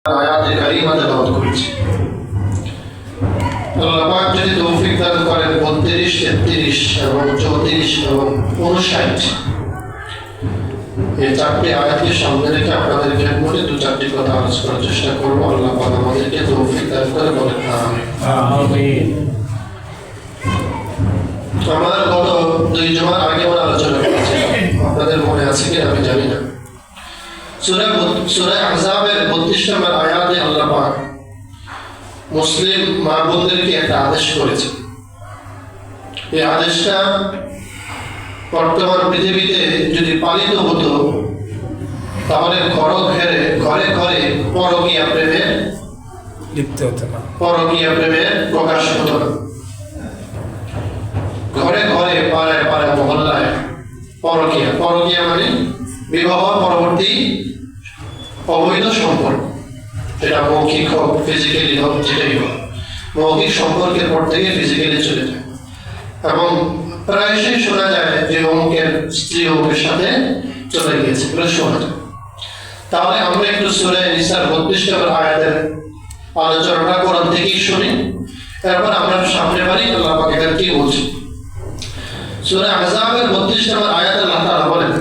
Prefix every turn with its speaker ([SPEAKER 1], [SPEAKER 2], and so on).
[SPEAKER 1] আয়াতে কারিমা তেলাওয়াত করেছি। আল্লাহ পাক যদি তৌফিক দান করেন 32, 33 এবং 34 এবং 59 এই চারটি আয়াতকে সামনে রেখে আপনাদের খেদমতে দু-চারটি কথা আলোচনা করার চেষ্টা করবো। আল্লাহ পাক আমাদেরকে তৌফিক দান করে বলেন আমিন। আমরা গত 2 জুমার আগে আলোচনা করেছি, আপনাদের মনে আছে কি আমি জানি না। সূরা আহজাবের 32 নম্বর আয়াতে আল্লাহ পাক মুসলিম মা বোনদেরকে একটা আদেশ করেছে। এই আদেশটা বর্তমান পৃথিবীতে যদি পালিত হতো তাহলে ঘরে ঘরে পরকীয়া প্রেমে লিপ্ত হতো না, পরকীয়া প্রেমে প্রকাশ হতো না। ঘরে ঘরে পাড়ায় পাড়ায় মহল্লায় পরকীয়া মানে বিবাহ পরবর্তী অবৈধ সম্পর্ক, সেটা মৌখিক হোক ফিজিক্যালি হোক, যেটাই হোক মৌখিক সম্পর্কের পর থেকে ফিজিক্যালি চলে যায়। এবং প্রায়শই শোনা যায় যে অমুকের স্ত্রী অমুকের সাথে চলে গিয়েছে, এগুলো শোনা যায়। তাহলে আমরা একটু সূরা নিসার 32 নম্বর আয়াতের আলোচনাটা কোরআন থেকেই শুনি, এরপর আমরা সামনে বাড়ি আল্লাহ পাক এখানে কি বলছে। সূরা আহজাবের 32 নম্বর আয়াতে আল্লাহ তাআলা বলেন,